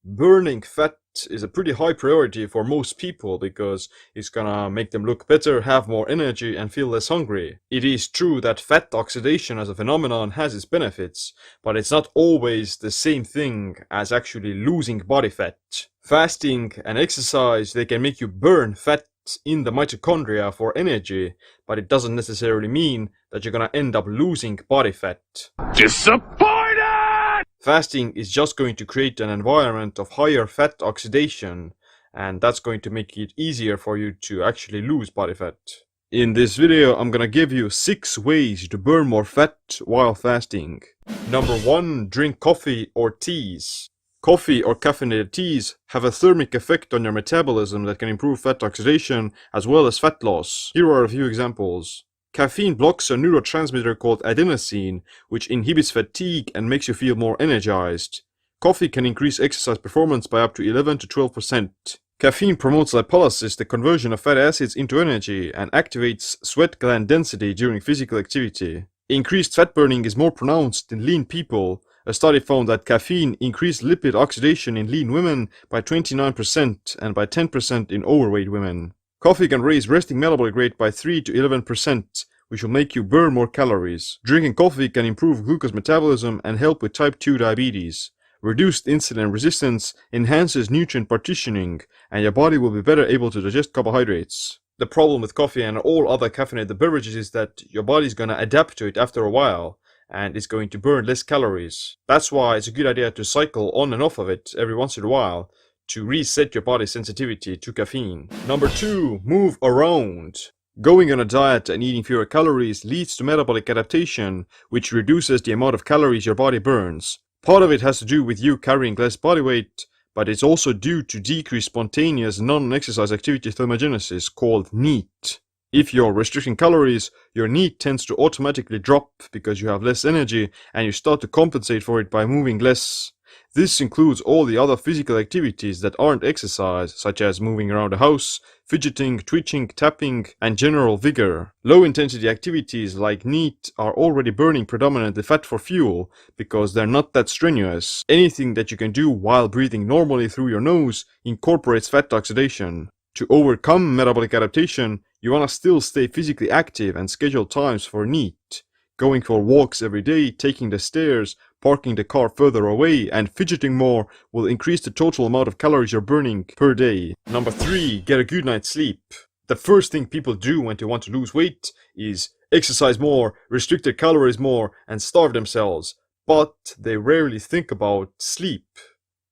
Burning fat is a pretty high priority for most people because it's gonna make them look better, have more energy, and feel less hungry. It is true that fat oxidation as a phenomenon has its benefits, but it's not always the same thing as actually losing body fat. Fasting and exercise, they can make you burn fat in the mitochondria for energy, but it doesn't necessarily mean that you're gonna end up losing body fat. Disappointed! Fasting is just going to create an environment of higher fat oxidation, and that's going to make it easier for you to actually lose body fat. In this video, I'm gonna give you 6 ways to burn more fat while fasting. Number 1. Drink coffee or teas. Coffee or caffeinated teas have a thermic effect on your metabolism that can improve fat oxidation as well as fat loss. Here are a few examples. Caffeine blocks a neurotransmitter called adenosine, which inhibits fatigue and makes you feel more energized. Coffee can increase exercise performance by up to 11 to 12%. Caffeine promotes lipolysis, the conversion of fatty acids into energy, and activates sweat gland density during physical activity. Increased fat burning is more pronounced in lean people. A study found that caffeine increased lipid oxidation in lean women by 29% and by 10% in overweight women. Coffee can raise resting metabolic rate by 3 to 11%, which will make you burn more calories. Drinking coffee can improve glucose metabolism and help with type 2 diabetes. Reduced insulin resistance enhances nutrient partitioning, and your body will be better able to digest carbohydrates. The problem with coffee and all other caffeinated beverages is that your body's gonna adapt to it after a while, and it's going to burn less calories. That's why it's a good idea to cycle on and off of it every once in a while to reset your body's sensitivity to caffeine. Number 2. Move around. Going on a diet and eating fewer calories leads to metabolic adaptation, which reduces the amount of calories your body burns. Part of it has to do with you carrying less body weight, but it's also due to decreased spontaneous non-exercise activity thermogenesis called NEAT. If you're restricting calories, your NEAT tends to automatically drop because you have less energy and you start to compensate for it by moving less. This includes all the other physical activities that aren't exercise, such as moving around the house, fidgeting, twitching, tapping, and general vigor. Low-intensity activities like NEAT are already burning predominantly fat for fuel because they're not that strenuous. Anything that you can do while breathing normally through your nose incorporates fat oxidation. To overcome metabolic adaptation, you wanna still stay physically active and schedule times for NEAT. Going for walks every day, taking the stairs, parking the car further away, and fidgeting more will increase the total amount of calories you're burning per day. Number 3. Get a good night's sleep. The first thing people do when they want to lose weight is exercise more, restrict their calories more, and starve themselves. But they rarely think about sleep.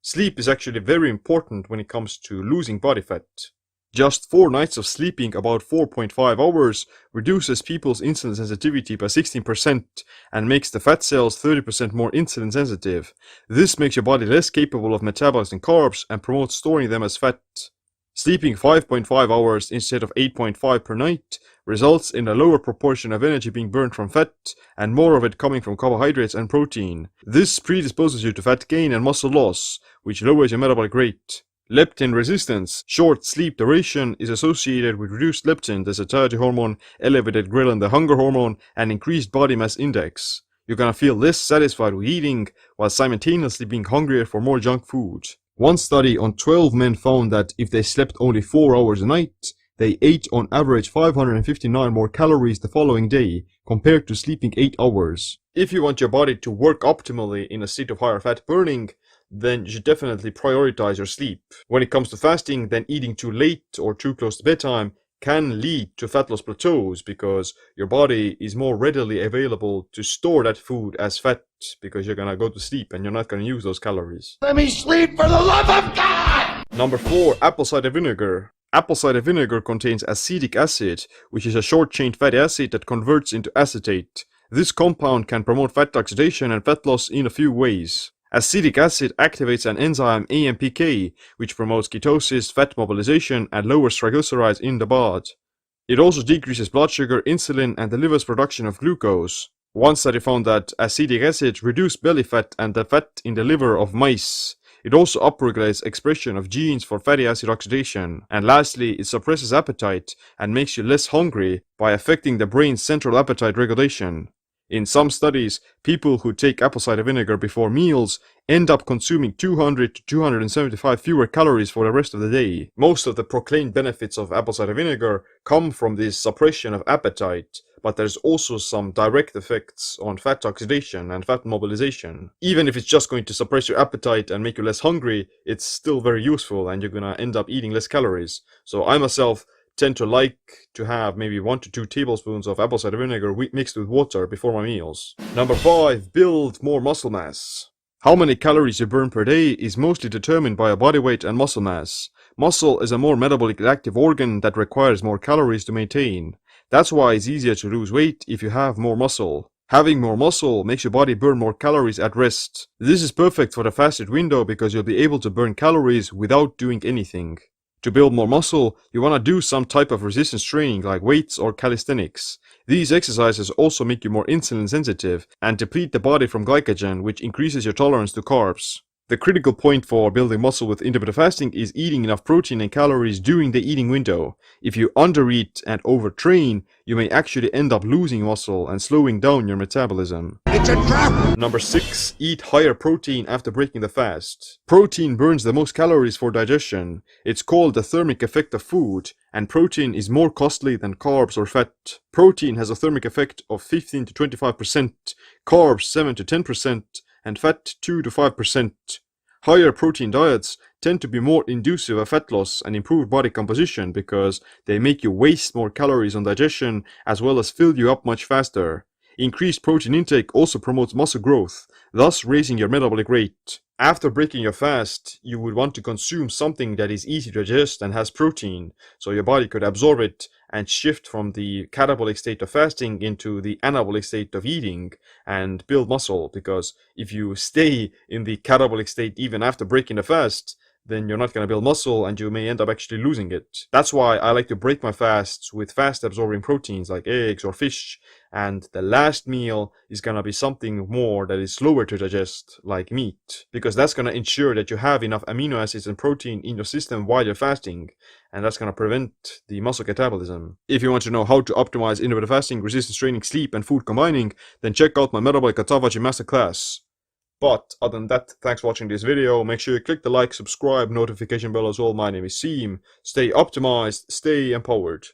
Sleep is actually very important when it comes to losing body fat. Just 4 nights of sleeping about 4.5 hours reduces people's insulin sensitivity by 16% and makes the fat cells 30% more insulin sensitive. This makes your body less capable of metabolizing carbs and promotes storing them as fat. Sleeping 5.5 hours instead of 8.5 per night results in a lower proportion of energy being burned from fat and more of it coming from carbohydrates and protein. This predisposes you to fat gain and muscle loss, which lowers your metabolic rate. Leptin resistance, short sleep duration, is associated with reduced leptin, the satiety hormone, elevated ghrelin, the hunger hormone, and increased body mass index. You're gonna feel less satisfied with eating, while simultaneously being hungrier for more junk food. One study on 12 men found that if they slept only 4 hours a night, they ate on average 559 more calories the following day, compared to sleeping 8 hours. If you want your body to work optimally in a state of higher fat burning, then you should definitely prioritize your sleep. When it comes to fasting, then eating too late or too close to bedtime can lead to fat loss plateaus because your body is more readily available to store that food as fat because you're gonna go to sleep and you're not gonna use those calories. Let me sleep for the love of God! Number 4. Apple cider vinegar. Apple cider vinegar contains acetic acid, which is a short-chain fatty acid that converts into acetate. This compound can promote fat oxidation and fat loss in a few ways. Acetic acid activates an enzyme AMPK, which promotes ketosis, fat mobilization, and lowers triglycerides in the blood. It also decreases blood sugar, insulin, and the liver's production of glucose. One study found that acetic acid reduced belly fat and the fat in the liver of mice. It also upregulates expression of genes for fatty acid oxidation. And lastly, it suppresses appetite and makes you less hungry by affecting the brain's central appetite regulation. In some studies, people who take apple cider vinegar before meals end up consuming 200 to 275 fewer calories for the rest of the day. Most of the proclaimed benefits of apple cider vinegar come from this suppression of appetite, but there's also some direct effects on fat oxidation and fat mobilization. Even if it's just going to suppress your appetite and make you less hungry, it's still very useful and you're gonna end up eating less calories. So I myself tend to like to have maybe 1 to 2 tablespoons of apple cider vinegar mixed with water before my meals. Number 5. Build more muscle mass. How many calories you burn per day is mostly determined by your body weight and muscle mass. Muscle is a more metabolically active organ that requires more calories to maintain. That's why it's easier to lose weight if you have more muscle. Having more muscle makes your body burn more calories at rest. This is perfect for the fasted window because you'll be able to burn calories without doing anything. To build more muscle, you want to do some type of resistance training like weights or calisthenics. These exercises also make you more insulin sensitive and deplete the body from glycogen, which increases your tolerance to carbs. The critical point for building muscle with intermittent fasting is eating enough protein and calories during the eating window. If you undereat and overtrain, you may actually end up losing muscle and slowing down your metabolism. It's a trap! Number 6. Eat higher protein after breaking the fast. Protein burns the most calories for digestion. It's called the thermic effect of food, and protein is more costly than carbs or fat. Protein has a thermic effect of 15 to 25%, carbs 7 to 10%, and fat 2 to 5%. Higher protein diets tend to be more inducive of fat loss and improved body composition because they make you waste more calories on digestion as well as fill you up much faster. Increased protein intake also promotes muscle growth, thus raising your metabolic rate. After breaking your fast, you would want to consume something that is easy to digest and has protein, so your body could absorb it and shift from the catabolic state of fasting into the anabolic state of eating and build muscle, because if you stay in the catabolic state even after breaking the fast, then you're not going to build muscle and you may end up actually losing it. That's why I like to break my fasts with fast absorbing proteins like eggs or fish, and the last meal is going to be something more that is slower to digest, like meat, because that's going to ensure that you have enough amino acids and protein in your system while you're fasting, and that's going to prevent the muscle catabolism. If you want to know how to optimize intermittent fasting, resistance training, sleep, and food combining, then check out my metabolic autophagy masterclass. But other than that, thanks for watching this video. Make sure you click the like, subscribe, notification bell as well. My name is Seem. Stay optimized, stay empowered.